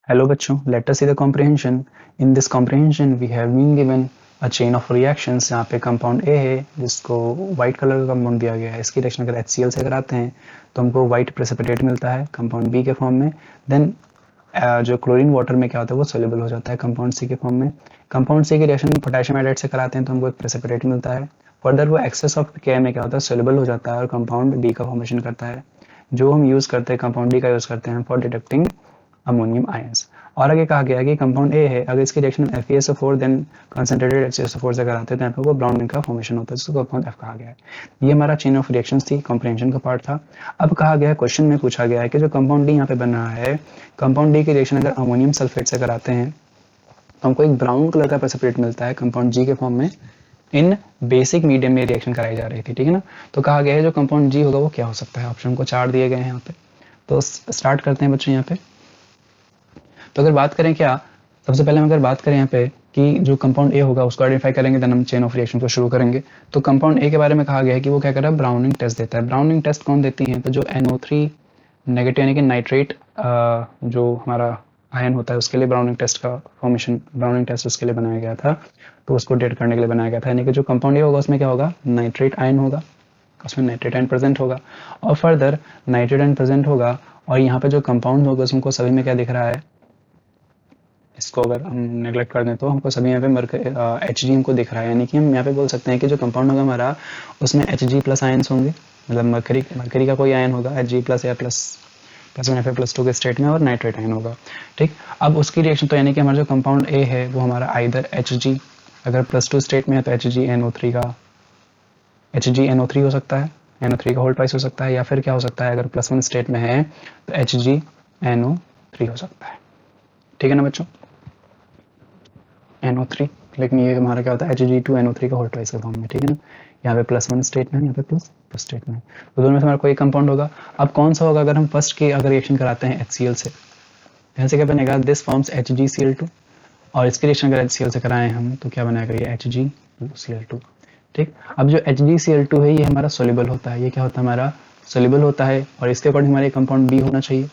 Hello बच्चों, let us see the comprehension. In this comprehension we have been given a chain of reactions. यहाँ पे compound A है जिसको white colour का compound दिया गया है. इसकी रिएक्शन अगर HCl से कराते हैं तो हमको वाइट प्रेसिपिटेट मिलता है कंपाउंड B के फॉर्म में. देन जो क्लोरीन वाटर में क्या होता है वो सोल्यूबल हो जाता है कंपाउंड C के फॉर्म में. कंपाउंड C की रिएक्शन पोटेशियम हाइड्राइड से कराते हैं तो हमको एक प्रेसिपिटेट मिलता है. फर्दर वो एक्सेस ऑफ K में क्या होता है सोल्यूबल हो जाता है और कंपाउंड D का फॉर्मेशन करता है, जो हम यूज़ करते हैं कंपाउंड D का यूज़ करते हैं फॉर डिटेक्टिंग अमोनियम आयंस. और आगे कहा गया है कि कंपाउंड ए है, अगर इसकी reaction FeSO4 then concentrated HCSO4 से कराते हैं तो यहाँ पे वो ब्राउन रिंग का फॉर्मेशन होता है जिसको कंपाउंड F कहा गया है. ये हमारा चेन ऑफ रिएक्शंस थी, कॉम्प्रिहेंशन का पार्ट था. अब कहा गया है, क्वेश्चन में पूछा गया है कि जो कंपाउंड डी यहाँ पे बन रहा है, कंपाउंड डी की रिएक्शन अगर अमोनियम सल्फेट से कराते हैं तो हमको एक ब्राउन कलर का प्रेसिपिटेट मिलता है कंपाउंड जी के फॉर्म में. इन बेसिक मीडियम में रिएक्शन कराई जा रही थी, ठीक है ना. तो कहा गया है जो कंपाउंड जी होगा वो क्या हो सकता है. ऑप्शन को 4 दिए गए हैं यहाँ पे. तो स्टार्ट करते हैं बच्चों यहाँ पे. तो अगर बात करें क्या, सबसे पहले हम अगर बात करें यहाँ पे कि जो कंपाउंड ए होगा उसको आइडेंटिफाई करेंगे, देन हम चेन ऑफ रिएक्शन को शुरू करेंगे. तो कंपाउंड ए के बारे में कहा गया है कि वो क्या कर रहा है, ब्राउनिंग टेस्ट देता है. ब्राउनिंग टेस्ट कौन देती है, तो जो NO3 नेगेटिव यानी कि नाइट्रेट जो हमारा आयन होता है उसके लिए ब्राउनिंग टेस्ट का फॉर्मेशन, ब्राउनिंग टेस्ट उसके लिए बनाया गया था. तो उसको डेट करने के लिए बनाया गया था. यानी कि जो कंपाउंड ए होगा उसमें क्या होगा, नाइट्रेट आयन होगा, उसमें नाइट्रेट आयन प्रेजेंट होगा. और फर्दर नाइट्रेट आयन प्रेजेंट होगा और यहाँ पे जो कंपाउंड होगा उसको सभी में क्या दिख रहा है, इसको अगर हम नेग्लेक्ट कर दें तो हमको सभी यहाँ पे Hg हमको दिख रहा है. यानी कि हम यहाँ पे बोल सकते हैं कि जो कंपाउंड होगा हमारा उसमें Hg प्लस आयन्स होंगे, मतलब मरकरी का कोई आयन होगा Hg प्लस या +1 Fa+2 के स्टेट में और नाइट्रेट आयन होगा. ठीक, अब उसकी रिएक्शन तो यानी कि हमारा जो कंपाउंड ए है वो हमारा आइदर Hg अगर +2 स्टेट में है तो HgNO3 हो सकता है, NO3 का होल ट्वाइस हो सकता है, या फिर क्या हो सकता है अगर +1 स्टेट में है तो HgNO3 हो सकता है. ठीक है ना बच्चों, NO3. लेकिन ये हमारा क्या होता है Hg2NO3 का होल ट्वाइस के फॉर्म में. ठीक है ना, यहाँ पे +1 स्टेट में, यहाँ पे प्लस स्टेट में, तो दोनों में से हमारा कोई कंपाउंड होगा. अब कौन सा होगा, अगर हम फर्स्ट की अगर रिएक्शन कराते हैं HCl से, यहाँ से क्या बनेगा, दिस फॉर्म्स HgCl2, और इसकी रिएक्शन अगर HCl से कराएं हम तो क्या बनेगा, ये Hg2Cl2. ठीक, अब जो HgCl2 है ये हमारा सोल्यूबल होता है, ये क्या होता है हमारा सोल्यूबल होता है, और इसके अकॉर्डिंग हमारे कंपाउंड B होना चाहिए.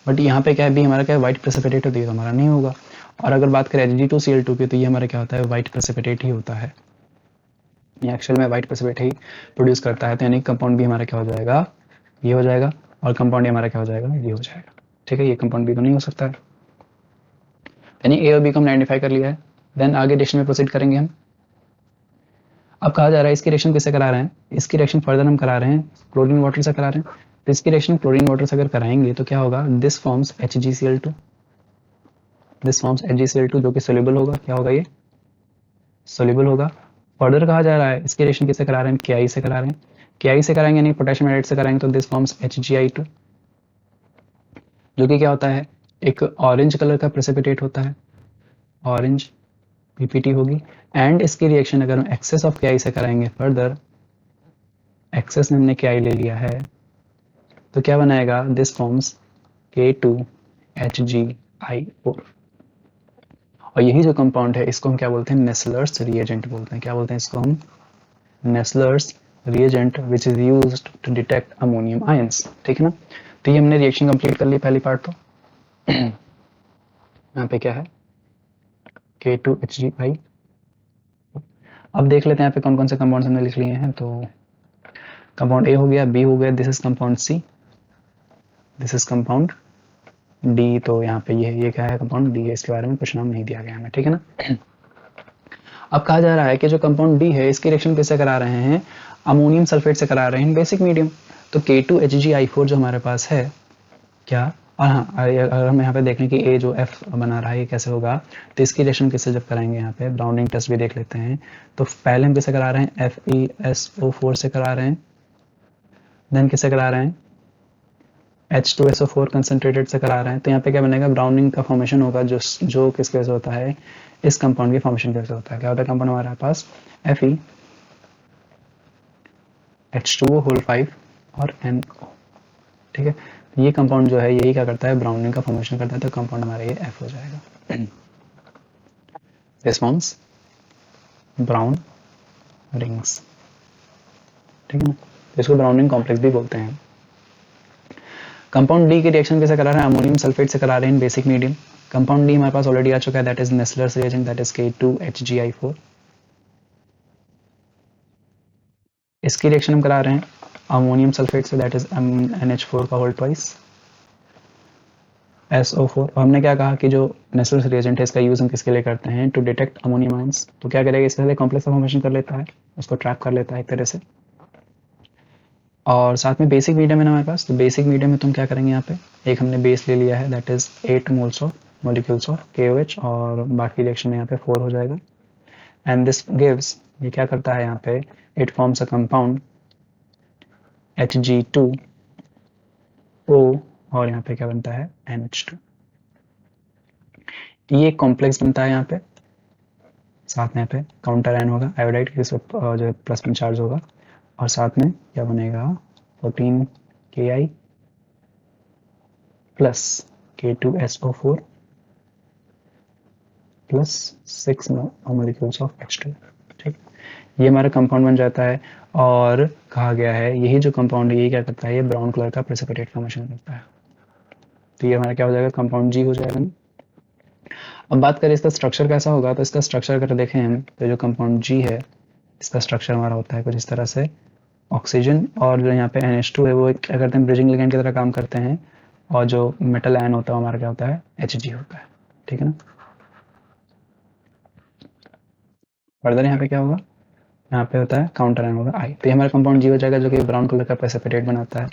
बट यहाँ पे क्या है, B हमारा क्या है, व्हाइट प्रेसिपिटेट होती है, तो हमारा नहीं होगा. और अगर बात करें Hg2Cl2 की तो ये हमारा क्या होता है, व्हाइट प्रेसिपिटेट ही होता है, ये एक्चुअल में व्हाइट प्रेसिपिटेट ही प्रोड्यूस करता है. तो यानी कंपाउंड B हमारा क्या हो जाएगा, ये हो जाएगा, और कंपाउंड A हमारा क्या हो जाएगा, ये हो जाएगा. ठीक है, ये कंपाउंड B तो नहीं हो सकता है. यानी A और B को हमने आइडेंटिफाई कर लिया है. देन आगे रिएक्शन में प्रोसीड करेंगे हम. अब कहा जा रहा है इसकी रिएक्शन किससे करा रहे हैं, इसकी रिएक्शन फर्दर हम करा रहे हैं क्लोरीन वाटर से करा रहे हैं. तो इसकी रिएक्शन क्लोरीन वाटर से अगर कराएंगे तो क्या होगा, this forms HgCl2, this forms HgCl2 जो कि सोल्यूबल होगा. क्या होगा, ये सोल्यूबल होगा. फर्दर कहा जा रहा है इसकी रिएक्शन किससे करा रहे हैं, Ki से करा रहे हैं. Ki से कराएंगे यानी पोटेशियम हाइड्राइड से कराएंगे तो दिस फॉर्म्स HgI2, जो कि क्या होता है, एक ऑरेंज कलर का प्रेसिपिटेट होता है, ऑरेंज PPT होगी. एंड इसकी रिएक्शन अगर हम एक्सेस ऑफ Ki से कराएंगे, फर्दर एक्सेस में हमने Ki ले लिया है तो क्या बनाएगा, दिस फॉर्म्स K2HgI4. और यही जो कंपाउंड है इसको हम क्या बोलते हैं, नेस्लर्स रिएजेंट बोलते हैं. क्या बोलते हैं इसको हम, Nessler's reagent which is used to detect ammonium ions. ठीक है ना. तो ये हमने रिएक्शन कंप्लीट कर ली पहली पार्ट. तो यहाँ पे क्या है, K2HgI. अब देख लेते हैं यहाँ पे कौन कौन से कंपाउंड हमने लिख लिए हैं. तो कंपाउंड A हो गया, B हो गया, this is compound C, this is compound D. तो यहाँ पे ये क्या है, कंपाउंड D है, इसके बारे में कुछ नाम नहीं दिया गया हमें. ठीक है ना. अब कहा जा रहा है कि जो कंपाउंड D है इसकी रिएक्शन किससे करा रहे हैं, अमोनियम सल्फेट से करा रहे हैं बेसिक मीडियम. तो K2HgI4 जो हमारे पास है क्या, और हाँ अगर हम यहाँ पे देखें कि A जो F बना रहा है ये कैसे होगा, तो इसकी रिएक्शन किससे जब कराएंगे, यहाँ पे ब्राउनिंग टेस्ट भी देख लेते हैं. तो पहले हम किससे करा रहे हैं, FeSO4 से करा रहे हैं. देन किससे करा रहे हैं, H2SO4 कंसंट्रेटेड से करा रहे हैं. तो यहाँ पे क्या बनेगा, ब्राउनिंग का फॉर्मेशन होगा जो किसके वजह से होता है, इस कंपाउंड के फॉर्मेशन की वजह से होता है. क्या होता है कंपाउंड हमारे पास, Fe H2O होल 5 और NO. ठीक है, ये कंपाउंड जो है यही क्या करता है, ब्राउनिंग का फॉर्मेशन करता है. तो कंपाउंड हमारा ये F हो जाएगा. This forms brown rings. ठीक है ना, इसको ब्राउनिंग कॉम्प्लेक्स भी बोलते हैं. कंपाउंड D की रिएक्शन कैसे करा रहे हैं, अमोनियम सल्फेट से करा रहे हैं बेसिक मीडियम. कंपाउंड डी हमारे पास ऑलरेडी आ चुका है, that is Nessler's reagent, that is K2HgI4। इसकी रिएक्शन हम करा रहे हैं अमोनियम सल्फेट से, दैट इज NH4 का होल ट्वाइस SO4। और हमने क्या कहा कि जो नेस्लर्स रिएजेंट है इसका यूज हम किसके लिए करते हैं, टू डिटेक्ट अमोनियम आयंस। तो क्या करेगा, इसके साथ कॉम्प्लेक्स फॉर्मेशन कर लेता है, उसको ट्रैप कर लेता है एक तरह से। और साथ में बेसिक मीडियम है ना हमारे पास, तो बेसिक मीडियम में तुम क्या करेंगे, यहाँ पे एक हमने बेस ले लिया है, that is 8 moles of molecules of KOH, और बाकी रिएक्शन में यहाँ पे 4 हो जाएगा। एंड दिस गिव्स, ये क्या करता है यहाँ पे, it forms a compound Hg2O, और यहाँ पे क्या बनता है NH2। ये कॉम्प्लेक्स बनता है यहाँ पे, साथ में यहाँ पे काउंटर आयन होगा आयोडाइड, जो प्लस में चार्ज होगा, और साथ में क्या बनेगा 14Ki plus K2SO4 plus 6 molecules of H2। ठीक, ये हमारा कंपाउंड बन जाता है। और कहा गया है यही जो कंपाउंड है ये क्या करता है, ये ब्राउन कलर का प्रेसिपिटेट फॉर्मेशन करता है। तो ये हमारा क्या हो जाएगा, कंपाउंड G हो जाएगा। अब बात करें इसका स्ट्रक्चर कैसा होगा, तो इसका स्ट्रक्चर अगर देखें हम, तो जो कंपाउंड G है इसका स्ट्रक्चर हमारा होता है कुछ इस तरह से, ऑक्सीजन और जो यहाँ पे NH2 है वो क्या करते हैं, ब्रिजिंग लिगेंड की तरह काम करते हैं, और जो मेटल आयन होता है हमारा क्या होता है, Hg होता है। ठीक है ना। फर्दर यहाँ पे क्या होगा, यहाँ पे होता है काउंटर आयन होगा I, तो ये हमारा कंपाउंड G हो जाएगा जो कि ब्राउन कलर का प्रेसिपिटेट बनाता है।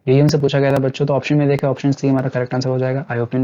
यही हमसे पूछा गया था बच्चों, तो ऑप्शन में देखे ऑप्शन सी हमारा करेक्ट आंसर हो जाएगा। I hope